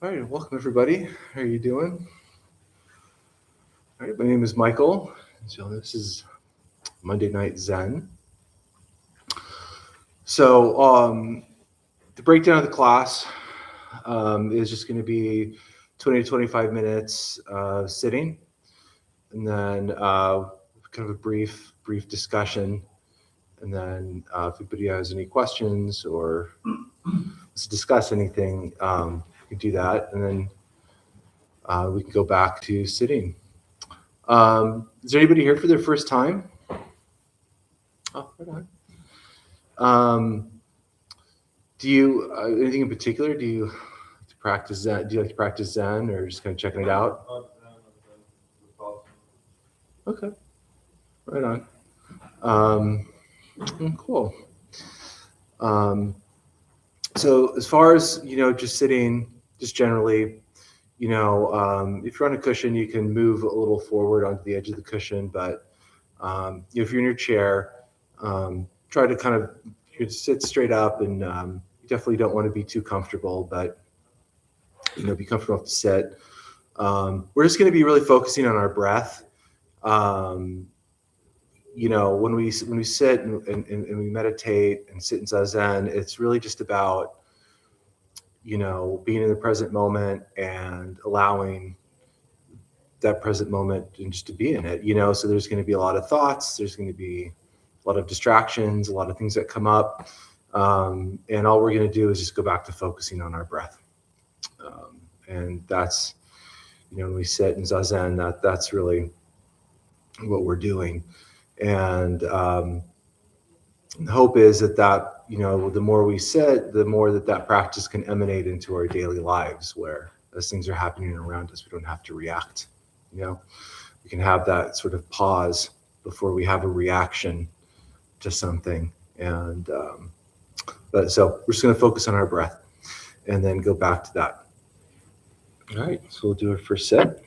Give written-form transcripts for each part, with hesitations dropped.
All right, welcome everybody. How are you doing? All right, my name is Michael. So this is Monday Night Zen. So the breakdown of the class is just going to be 20 to 25 minutes sitting, and then kind of a brief discussion, and then if anybody has any questions or wants to discuss anything, we can do that, and then we can go back to sitting. Is there anybody here for their first time? Oh, right on. Do you anything in particular? Do you like to practice Zen? Do you like to practice Zen, or just kind of checking it out? Okay, right on. Cool. So as far as just sitting, just generally, if you're on a cushion, you can move a little forward onto the edge of the cushion, but if you're in your chair, try to kind of sit straight up, and you definitely don't want to be too comfortable, but be comfortable enough to sit. We're just going to be really focusing on our breath. When we sit and we meditate and sit in zazen, it's really just about being in the present moment and allowing that present moment and just to be in it. So there's going to be a lot of thoughts. There's going to be a lot of distractions, a lot of things that come up, and all we're going to do is just go back to focusing on our breath. And that's, when we sit in zazen, that's really what we're doing. And the hope is that the more we sit, the more that practice can emanate into our daily lives, where as things are happening around us, we don't have to react. We can have that sort of pause before we have a reaction to something. And so we're just going to focus on our breath and then go back to that. All right, so we'll do our first set.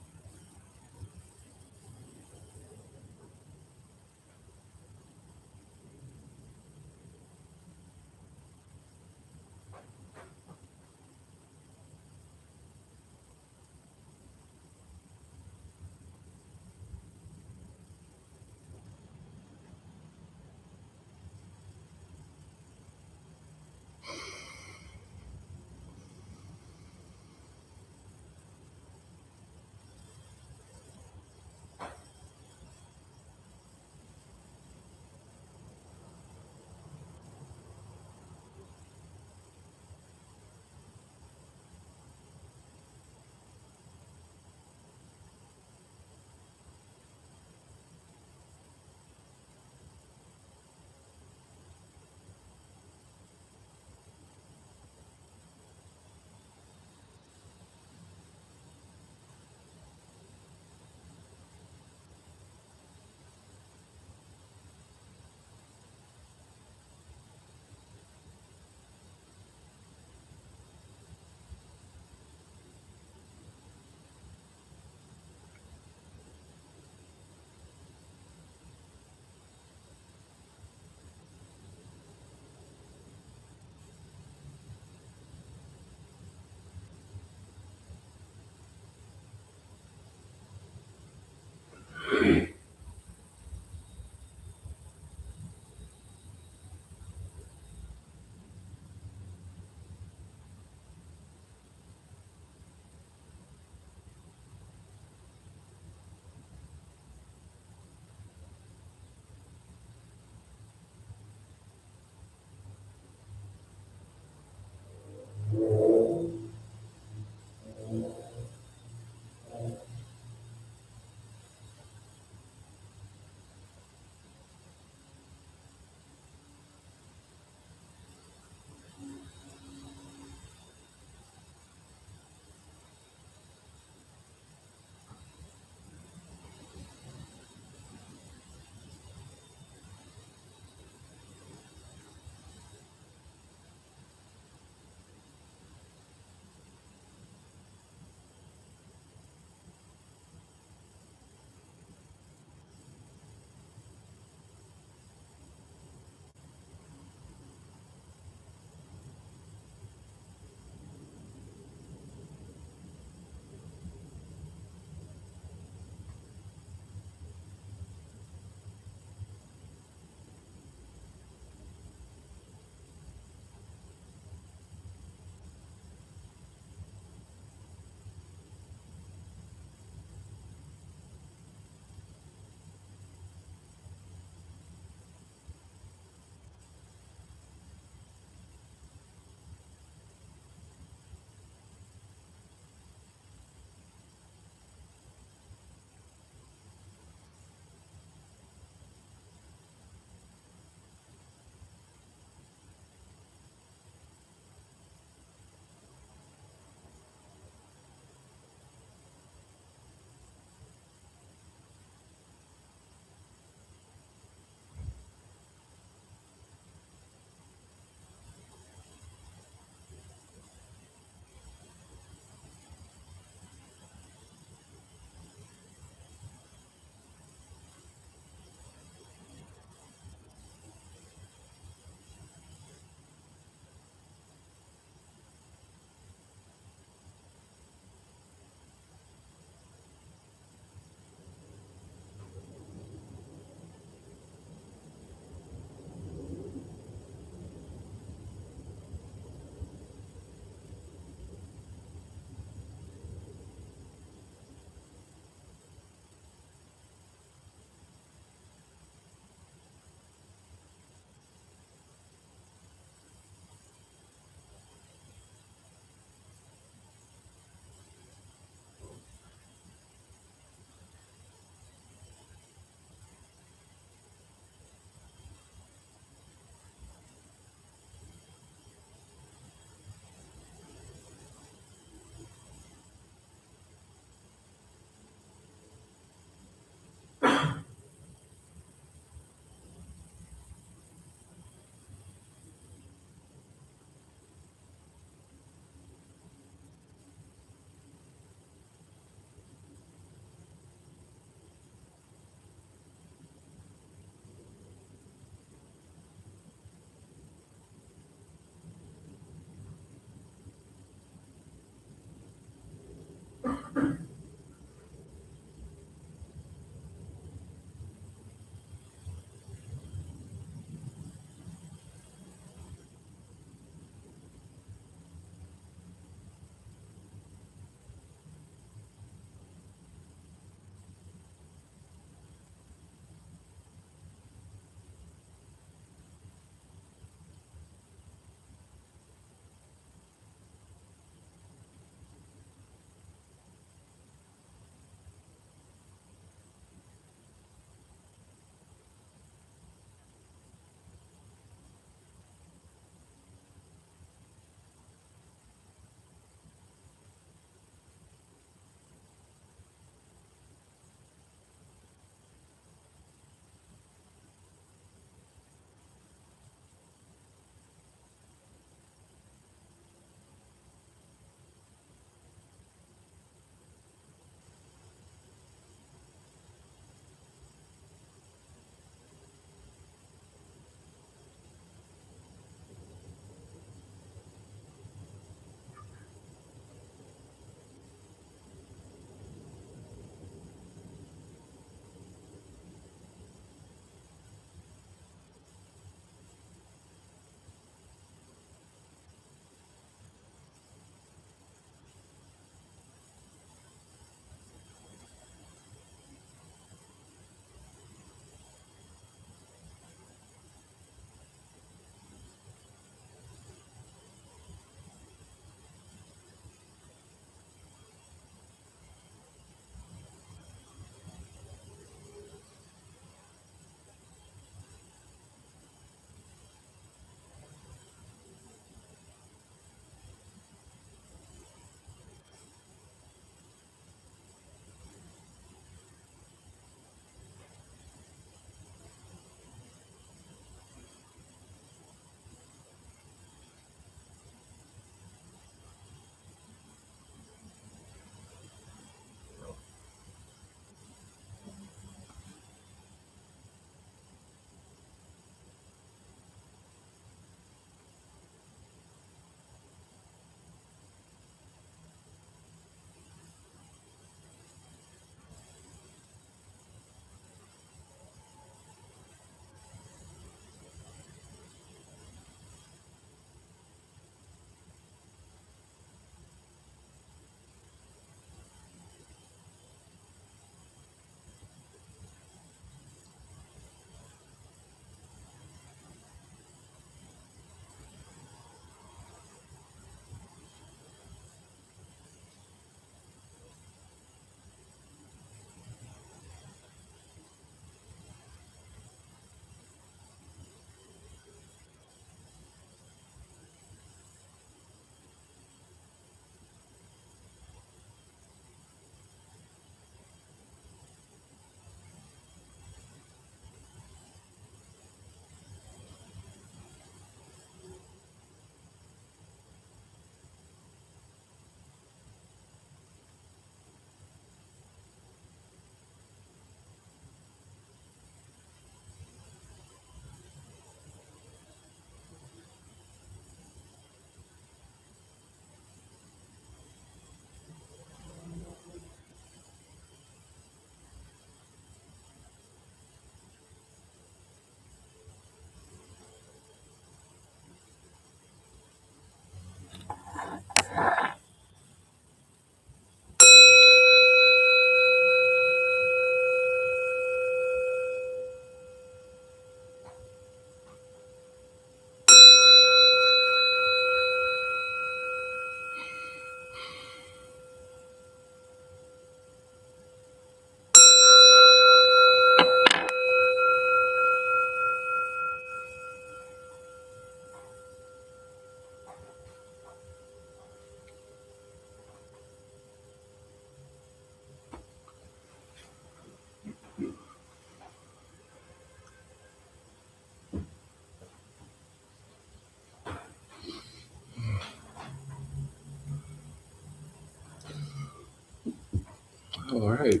All right.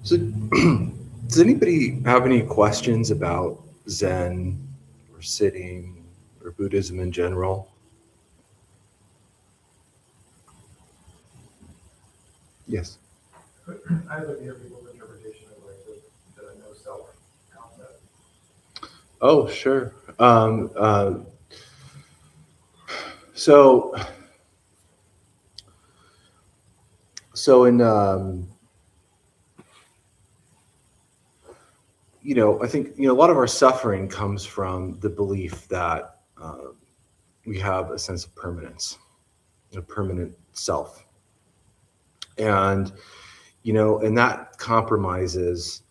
So, does anybody have any questions about Zen or sitting or Buddhism in general? Yes. I have a beautiful interpretation of like the no self concept. Oh, sure. So, so in I think a lot of our suffering comes from the belief that we have a sense of permanence, a permanent self, and and that compromises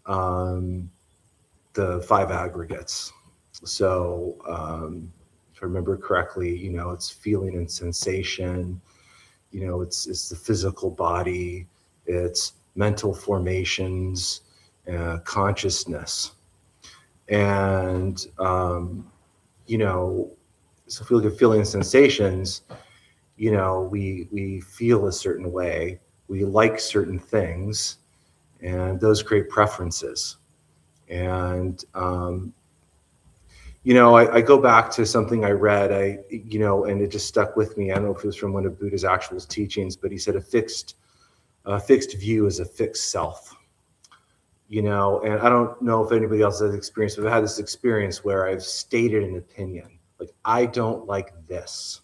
um, the five aggregates. So, if I remember correctly, it's feeling and sensation. It's the physical body. It's mental formations, consciousness, and so if we look at feeling and sensations, we feel a certain way, we like certain things, and those create preferences. And I go back to something I read, and it just stuck with me. I don't know if it was from one of Buddha's actual teachings, but he said a fixed view is a fixed self. And I don't know if anybody else has experience, but I've had this experience where I've stated an opinion, like I don't like this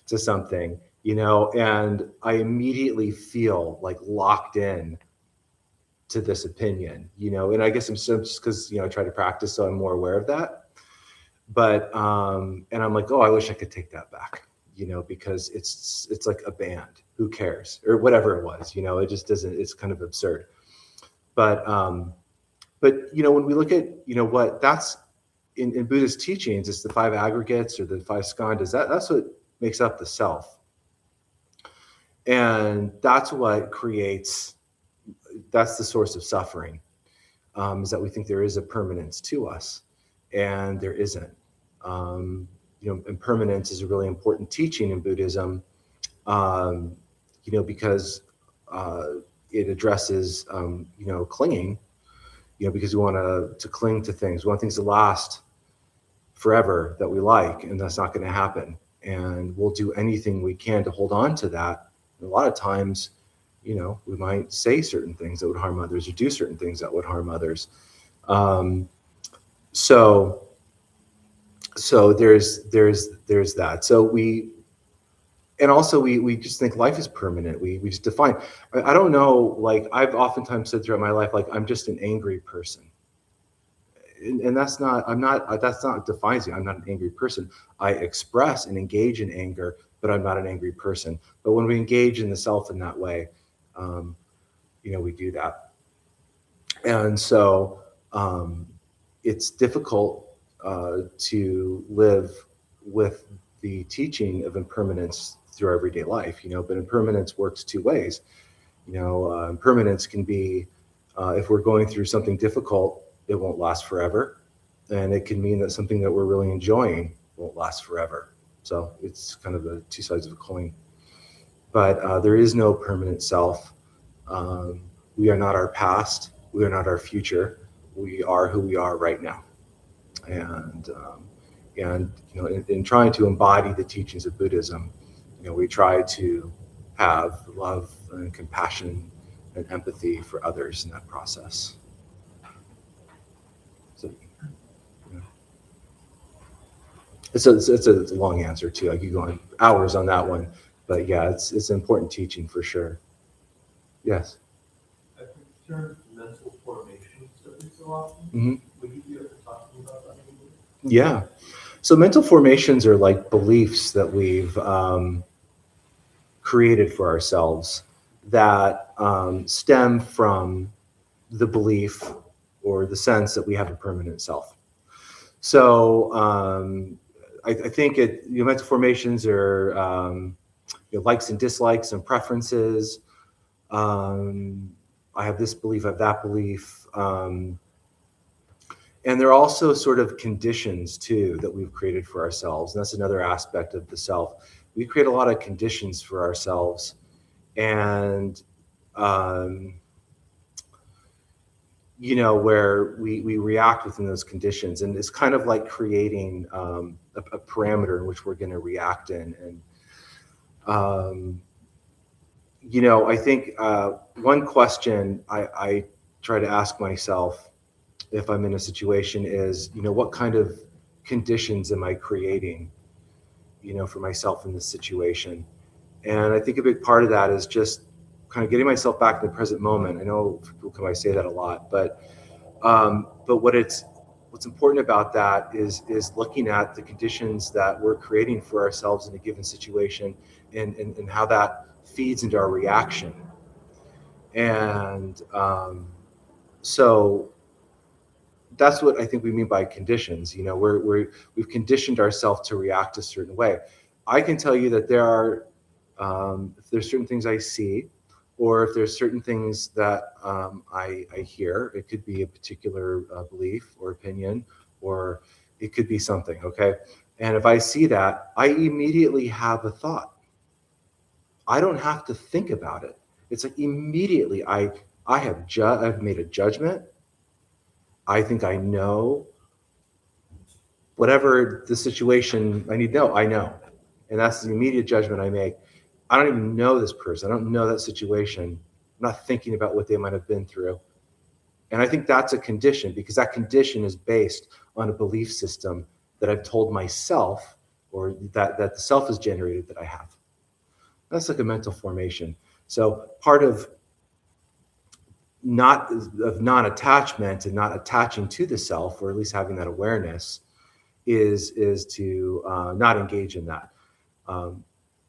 to something, and I immediately feel like locked in to this opinion, and I guess I'm so just because I try to practice, so I'm more aware of that. But and I'm like, oh, I wish I could take that back, because it's like a band, who cares, or whatever it was, it just doesn't, it's kind of absurd. But when we look at what that's in Buddhist teachings, it's the five aggregates or the five skandhas. That's what makes up the self, and that's what creates. That's the source of suffering. Is that we think there is a permanence to us, and there isn't. Impermanence is a really important teaching in Buddhism, because it addresses, clinging, because we want to cling to things. We want things to last forever that we like, and that's not going to happen. And we'll do anything we can to hold on to that. And a lot of times, we might say certain things that would harm others or do certain things that would harm others. So there's that. So we just think life is permanent. We just define. I don't know. Like I've oftentimes said throughout my life, like I'm just an angry person, and that's not. I'm not. That's not defines me. I'm not an angry person. I express and engage in anger, but I'm not an angry person. But when we engage in the self in that way, we do that, and so it's difficult to live with the teaching of impermanence through our everyday life, but impermanence works two ways. Impermanence can be, if we're going through something difficult, it won't last forever. And it can mean that something that we're really enjoying won't last forever. So it's kind of the two sides of a coin. But there is no permanent self. We are not our past. We are not our future. We are who we are right now. And in trying to embody the teachings of Buddhism, we try to have love and compassion and empathy for others in that process. So, it's a long answer too. I could go on hours on that one, but yeah, it's an important teaching for sure. Yes. I think the term mental formations that we so often. Mm-hmm. Would you be able to talk about that? Yeah. So mental formations are like beliefs that we've created for ourselves that stem from the belief or the sense that we have a permanent self. So I think mental formations are likes and dislikes and preferences. I have this belief, I have that belief. And they're also sort of conditions too that we've created for ourselves. And that's another aspect of the self. We create a lot of conditions for ourselves and you know, where we react within those conditions, and it's kind of like creating a parameter in which we're going to react in. And you know, I think one question I try to ask myself if I'm in a situation is, you know, what kind of conditions am I creating, you know, for myself in this situation? And I think a big part of that is just kind of getting myself back in the present moment. I know people come, I say that a lot, but what's important about that is looking at the conditions that we're creating for ourselves in a given situation, and how that feeds into our reaction. And so that's what I think we mean by conditions. You know, we've conditioned ourselves to react a certain way. I can tell you that there are, if there's certain things I see, or if there's certain things that I hear, it could be a particular belief or opinion, or it could be something, okay? And if I see that, I immediately have a thought. I don't have to think about it. It's like immediately I've made a judgment. I think I know whatever the situation I need to know, I know. And that's the immediate judgment I make. I don't even know this person. I don't know that situation. I'm not thinking about what they might have been through. And I think that's a condition, because that condition is based on a belief system that I've told myself, or that the self has generated that I have. That's like a mental formation. So part of non-attachment and not attaching to the self, or at least having that awareness, is to not engage in that.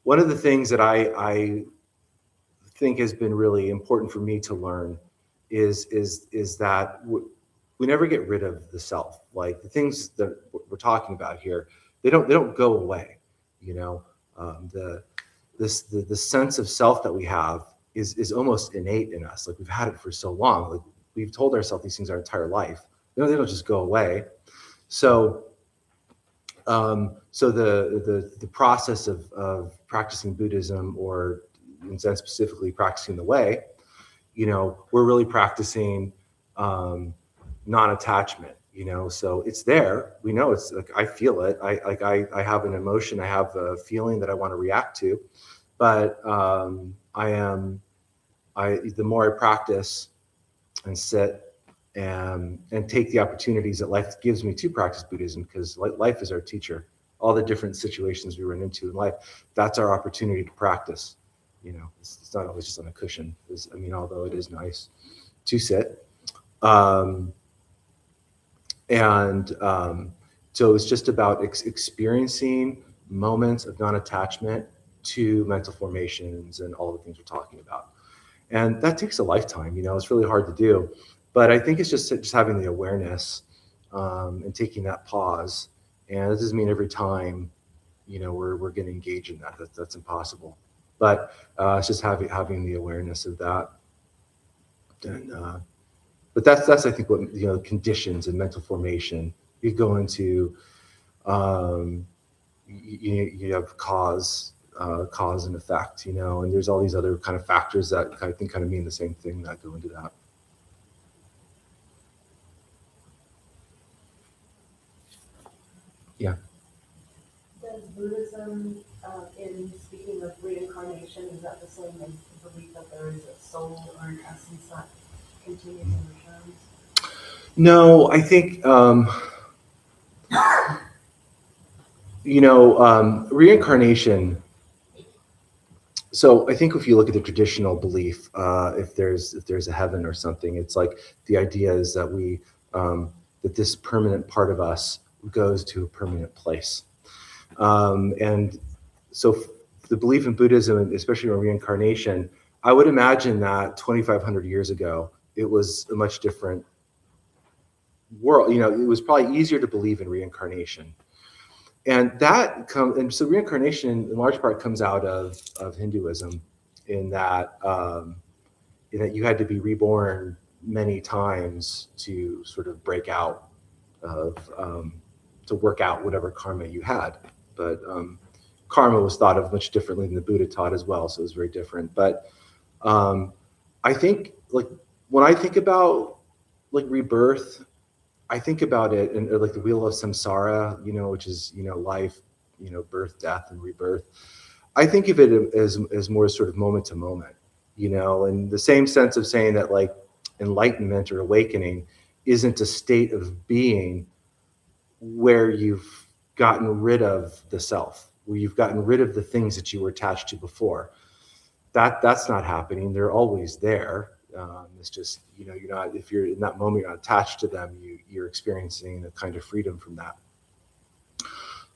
One of the things that I think has been really important for me to learn is that we never get rid of the self. Like the things that we're talking about here, they don't go away. You know, the sense of self that we have is almost innate in us. Like we've had it for so long. Like we've told ourselves these things our entire life. You know, they don't just go away. So so the process of practicing Buddhism, or in Zen specifically practicing the way, you know, we're really practicing non-attachment. You know, so it's there. We know it's like I feel it. I have an emotion. I have a feeling that I want to react to, but the more I practice and sit and take the opportunities that life gives me to practice Buddhism, because life is our teacher. All the different situations we run into in life, that's our opportunity to practice. You know, it's not always just on a cushion. I mean, although it is nice to sit. So it's just about experiencing moments of non-attachment to mental formations and all the things we're talking about. And that takes a lifetime. You know, it's really hard to do. But I think it's just having the awareness and taking that pause. And it doesn't mean every time, you know, we're going to engage in that. That's impossible. But it's just having the awareness of that. And but that's I think what, you know, conditions and mental formation. You go into you have cause and effect, you know, and there's all these other kind of factors that I think kind of mean the same thing that go into that. Yeah. Does Buddhism, in speaking of reincarnation, is that the same as the belief that there is a soul or an essence that continues and returns? No, I think you know, reincarnation. So I think if you look at the traditional belief, if there's a heaven or something, it's like the idea is that that this permanent part of us goes to a permanent place. And so the belief in Buddhism, especially in reincarnation, I would imagine that 2,500 years ago, it was a much different world. You know, it was probably easier to believe in reincarnation. And so reincarnation in large part comes out of Hinduism, in that you had to be reborn many times to sort of break out of to work out whatever karma you had. But karma was thought of much differently than the Buddha taught as well, so it was very different. But I think, like, when I think about like rebirth, I think about it and like the wheel of samsara, which is, life, birth, death, and rebirth. I think of it as more sort of moment to moment, in the same sense of saying that like enlightenment or awakening isn't a state of being where you've gotten rid of the self, where you've gotten rid of the things that you were attached to before. That's not happening. They're always there. It's just, you're not, if you're in that moment, you're not attached to them, you're experiencing a kind of freedom from that.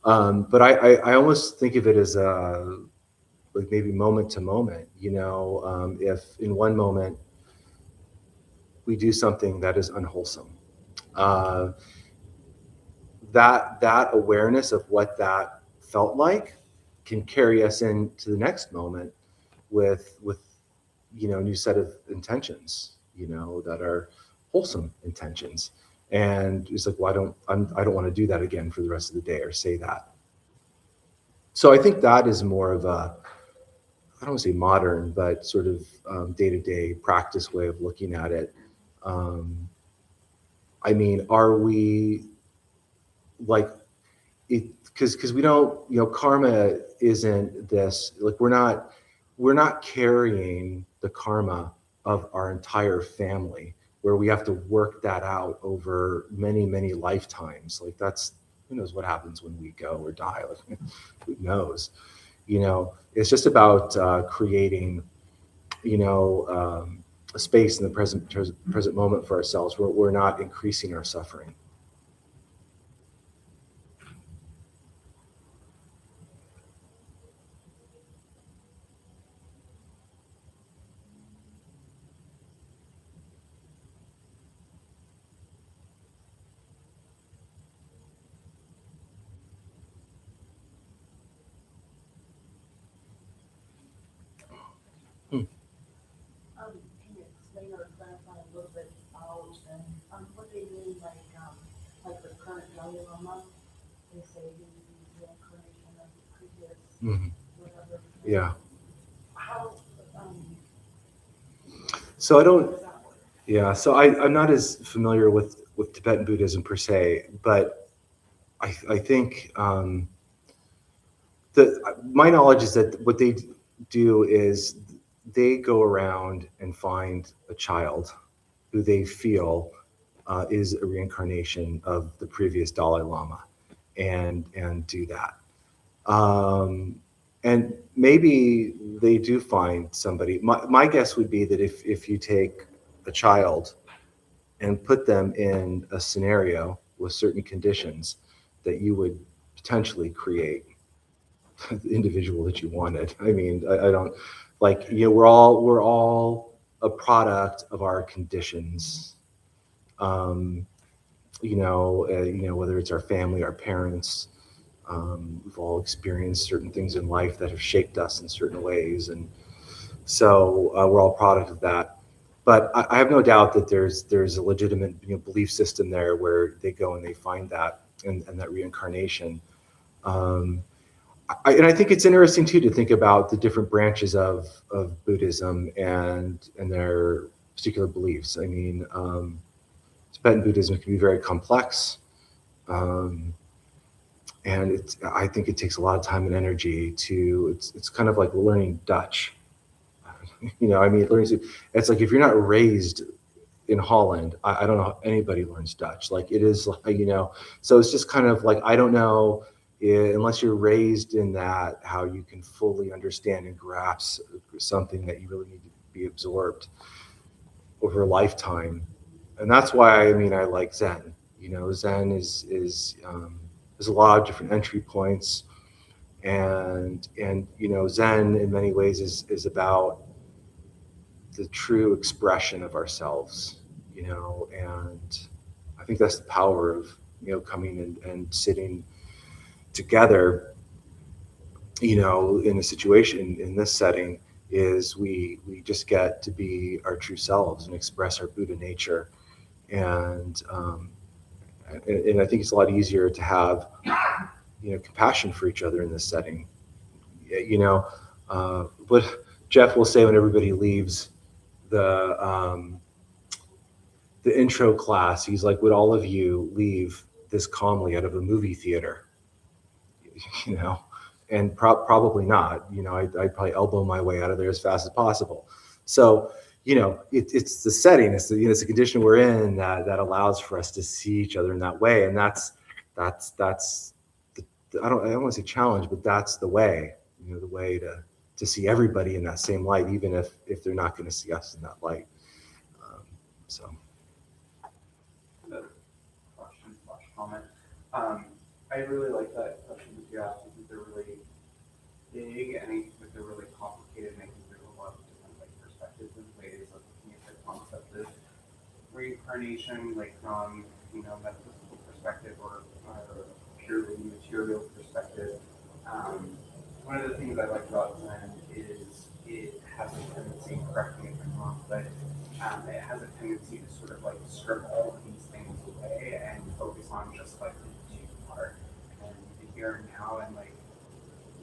But I almost think of it as like maybe moment to moment, if in one moment we do something that is unwholesome, that awareness of what that felt like can carry us into the next moment with a new set of intentions, that are wholesome intentions. And it's like, well, I don't want to do that again for the rest of the day or say that. So I think that is more of a, I don't want to say modern, but sort of day-to-day practice way of looking at it. I mean, are we like it? Because we don't, karma isn't this, like we're not carrying the karma of our entire family, where we have to work that out over many, many lifetimes. Like that's, who knows what happens when we go or die? Like, who knows? It's just about creating, a space in the present moment for ourselves where we're not increasing our suffering. Can you explain or clarify a little bit about what they mean, like the current Dalai Lama? They say he's the reincarnation of the previous whatever. Yeah. How So I don't. does that work? Yeah. So I'm not as familiar with Tibetan Buddhism per se, but I think my knowledge is that what they do is they go around and find a child who they feel is a reincarnation of the previous Dalai Lama, and do that. And maybe they do find somebody. My guess would be that if you take a child and put them in a scenario with certain conditions, that you would potentially create the individual that you wanted. I mean, I don't like, we're all a product of our conditions. Whether it's our family, our parents, we've all experienced certain things in life that have shaped us in certain ways, and so we're all product of that. But I have no doubt that there's a legitimate belief system there where they go and they find that and that reincarnation. And I think it's interesting too to think about the different branches of Buddhism and their particular beliefs. I mean, Tibetan Buddhism can be very complex, and I think it takes a lot of time and energy to. It's kind of like learning Dutch. It's like if you're not raised in Holland, I don't know how anybody learns Dutch. Like it is like, so it's just kind of like, I don't know, unless you're raised in that, how you can fully understand and grasp something that you really need to be absorbed over a lifetime. And that's why, I like Zen. Zen is there's a lot of different entry points, and Zen in many ways is about the true expression of ourselves, and I think that's the power of coming and sitting together, in a situation in this setting, is we just get to be our true selves and express our Buddha nature, and I think it's a lot easier to have compassion for each other in this setting, You know, what Jeff will say when everybody leaves the intro class, he's like, would all of you leave this calmly out of a movie theater? You know, and probably not. You know, I'd probably elbow my way out of there as fast as possible. So, you know, it's the setting, it's the, you know, it's the condition we're in that allows for us to see each other in that way, and that's the, I don't want to say challenge, but that's the way, you know, the way to see everybody in that same light, even if they're not going to see us in that light. So. Another question / comment. I really like that question that you asked. I think they're really big, and I think that they're really complicated, and I think there's a lot of different like perspectives and ways of looking at the concept of reincarnation, like from, you know, metaphysical perspective or purely material perspective. One of the things I like about Zen is it has a tendency, correct me if I'm wrong, but it has a tendency to sort of like strip all of these things away and focus on just like the two part and the here and now, and like,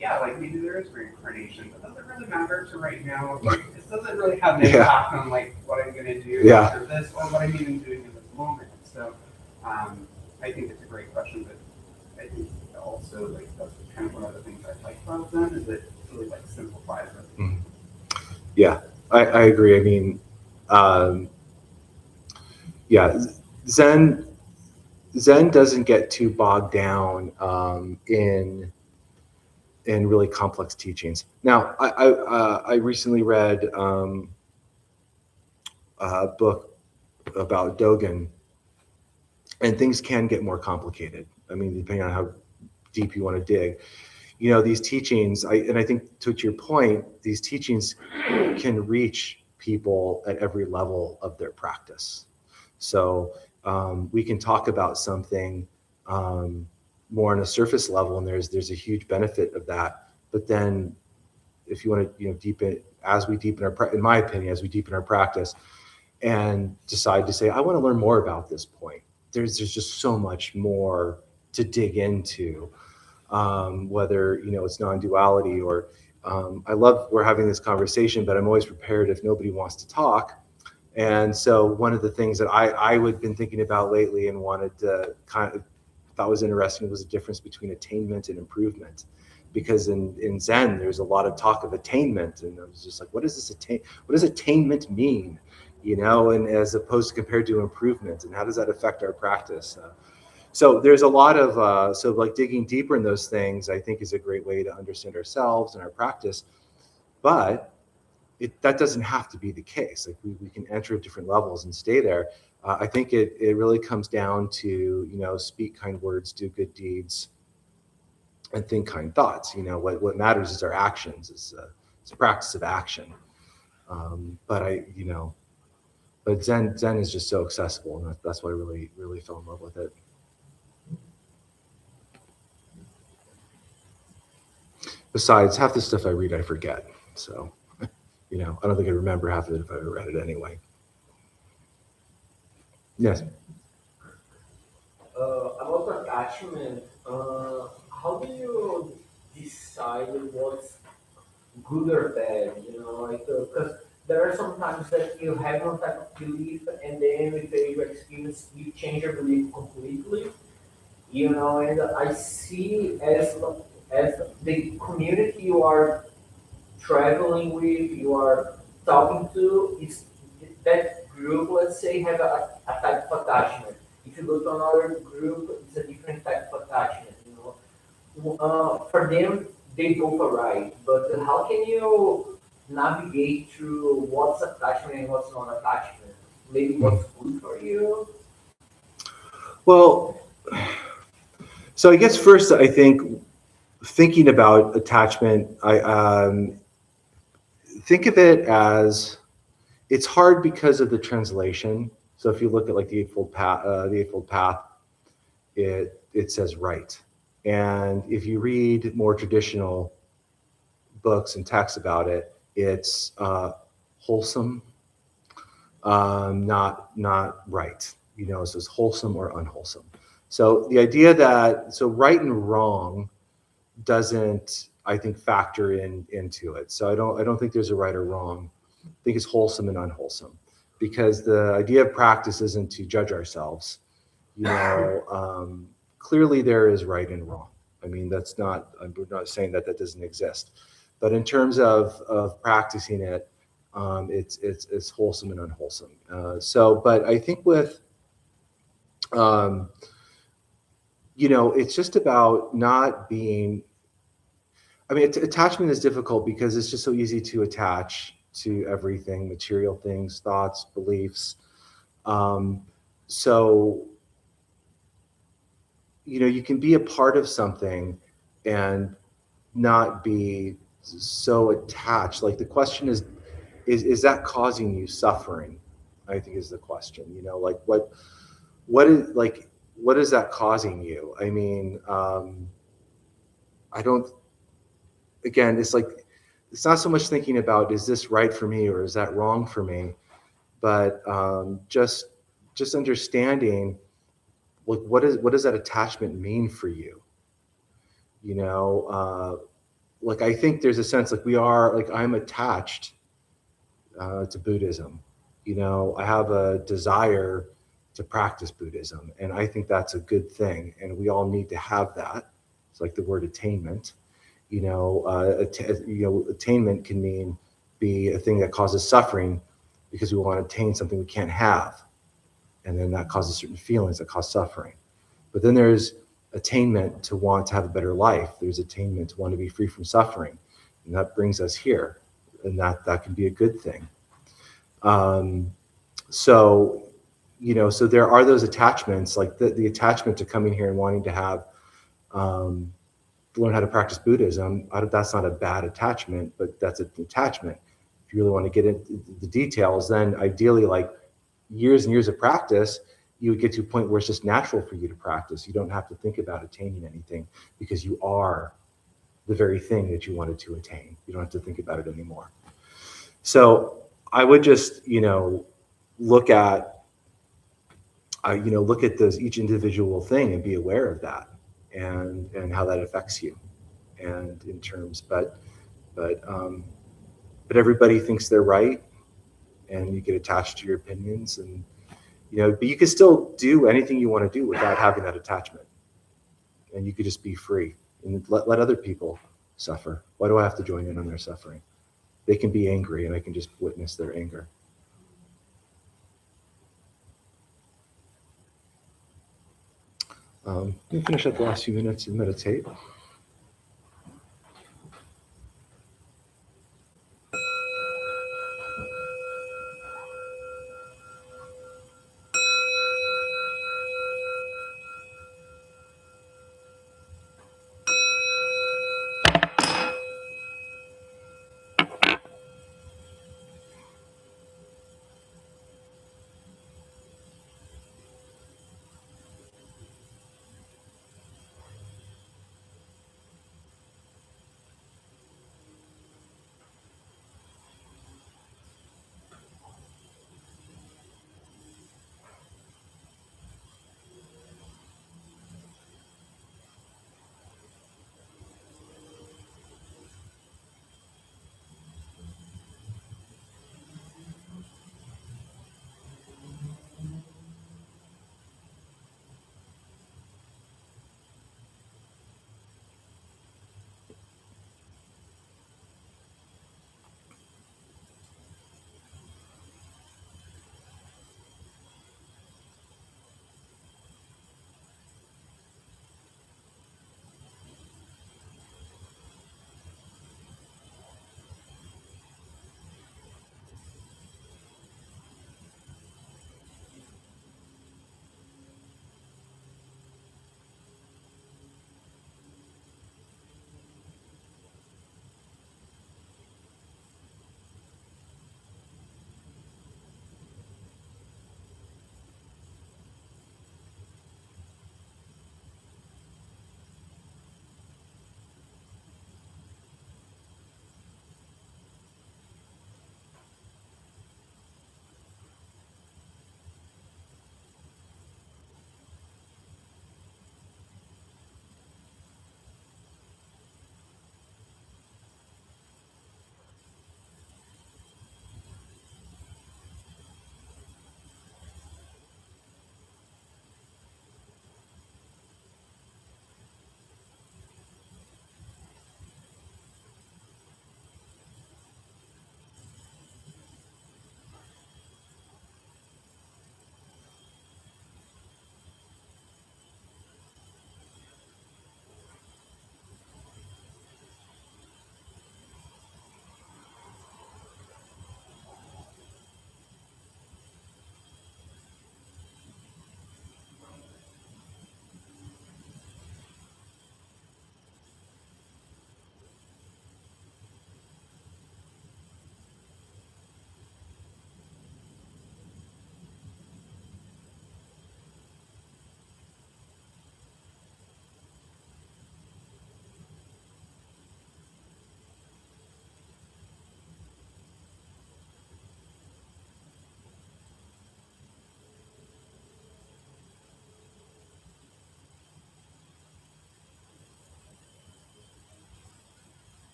yeah, like maybe there is reincarnation, but does it really matter to right now? Like, this doesn't really have an impact on like what I'm gonna do after this or what I'm even doing in this moment. So I think it's a great question, but I think also like that's kind of one of the things I like about Zen is it really like simplifies it. Mm-hmm. Yeah, I agree. I mean, yeah, Zen doesn't get too bogged down in really complex teachings. Now, I recently read a book about Dogen, and things can get more complicated. I mean, depending on how deep you want to dig. You know, these teachings, and I think to your point, these teachings can reach people at every level of their practice. So we can talk about something more on a surface level, and there's a huge benefit of that. But then, if you want to, you know, deepen as we deepen our, in my opinion, as we deepen our practice, and decide to say, I want to learn more about this point. There's just so much more to dig into. Whether, you know, it's non-duality or I love we're having this conversation, but I'm always prepared if nobody wants to talk. And so one of the things that I would been thinking about lately and wanted to kind of thought was interesting was the difference between attainment and improvement. Because in Zen, there's a lot of talk of attainment, and I was just like, what does attainment mean? You know, and as opposed to compared to improvement, and how does that affect our practice? So there's a lot of, so like digging deeper in those things, I think is a great way to understand ourselves and our practice, but that doesn't have to be the case. Like we can enter at different levels and stay there. I think it really comes down to, you know, speak kind words, do good deeds, and think kind thoughts. You know, what matters is our actions. It's a practice of action. But Zen is just so accessible, and that's why I really fell in love with it. Besides, half the stuff I read, I forget. So, you know, I don't think I remember half of it if I ever read it anyway. Yes. About attachment, how do you decide what's good or bad? You know, like, because there are some times that you have one type of belief, and then with your experience, you change your belief completely. You know, and I see as the community you are traveling with, you are talking to, is that group, let's say, have a type of attachment. If you go to another group, it's a different type of attachment. You know, for them, they both are right. But how can you navigate through what's attachment and what's not attachment? Maybe what's good for you. Well, so I guess first, I think thinking about attachment, I think of it as it's hard because of the translation. So if you look at like the Eightfold Path, it says right. And if you read more traditional books and texts about it, it's wholesome, not right. You know, it says wholesome or unwholesome. So the idea that right and wrong doesn't I think, factor into it. So I don't think there's a right or wrong. I think it's wholesome and unwholesome, because the idea of practice isn't to judge ourselves. You know, clearly there is right and wrong. I mean, that's not, I'm not saying that that doesn't exist, but in terms of practicing it, it's wholesome and unwholesome. But I think with, you know, it's just about not being, I mean, attachment is difficult because it's just so easy to attach to everything, material things, thoughts, beliefs. Um, so, you know, you can be a part of something and not be so attached. Like the question is that causing you suffering? I think is the question. You know, like what is like what is that causing you? I mean, I don't. Again, it's like it's not so much thinking about is this right for me or is that wrong for me, but just understanding like what does that attachment mean for you? You know, like I think there's a sense like we are like I'm attached to Buddhism. You know, I have a desire to practice Buddhism, and I think that's a good thing, and we all need to have that. It's like the word attainment. You know, attainment can mean be a thing that causes suffering because we want to attain something we can't have, and then that causes certain feelings that cause suffering. But then there's attainment to want to have a better life. There's attainment to want to be free from suffering, and that brings us here, and that can be a good thing. So, you know, so there are those attachments, like the attachment to coming here and wanting to have learn how to practice Buddhism. That's not a bad attachment, but that's an attachment. If you really want to get into the details, then ideally, like years and years of practice, you would get to a point where it's just natural for you to practice. You don't have to think about attaining anything because you are the very thing that you wanted to attain. You don't have to think about it anymore. So I would just, you know, look at those each individual thing and be aware of that and how that affects you. And in terms, but everybody thinks they're right, and you get attached to your opinions, and you know, but you can still do anything you want to do without having that attachment, and you could just be free and let other people suffer. Why do I have to join in on their suffering? They can be angry, and I can just witness their anger. Let me finish up the last few minutes and meditate.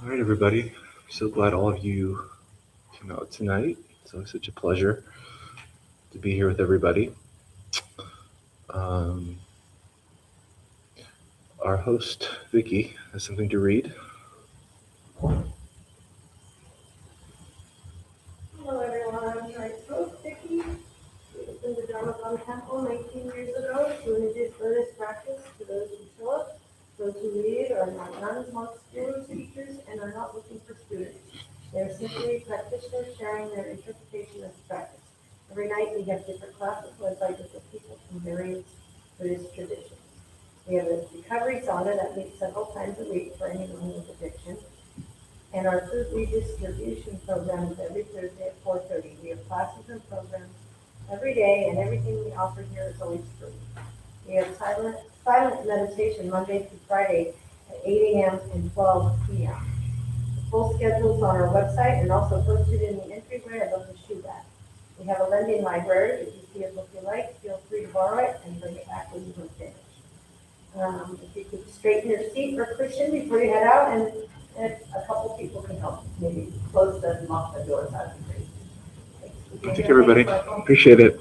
All right, everybody. So glad all of you came out tonight. It's always such a pleasure to be here with everybody. Our host, Vicky, has something to read. Hello everyone, I'm your host Vicky. We opened the Dharmabumtemple 19 years ago to introduce Buddhist practice to those who show up, those who lead are not nuns, monks, gurus, teachers, and are not looking for students. They are simply practitioners sharing their interpretation of practice. Every night we have different classes led by different people from various Buddhist traditions. We have a recovery sauna that meets several times a week for anyone with addiction. And our food redistribution program is every Thursday at 4:30. We have classes and programs every day, and everything we offer here is always free. We have silent meditation Monday through Friday at 8 a.m. and 12 p.m. The full schedule is on our website and also posted in the entryway above the shoe rack. We have a lending library. If you see a book you like, feel free to borrow it and bring it back when you have finished. If you could straighten your seat or cushion before you head out, and if a couple people can help, maybe close them off the doors, that'd be great. Thanks for being Thank you, here. everybody. Thanks, Michael. Appreciate it.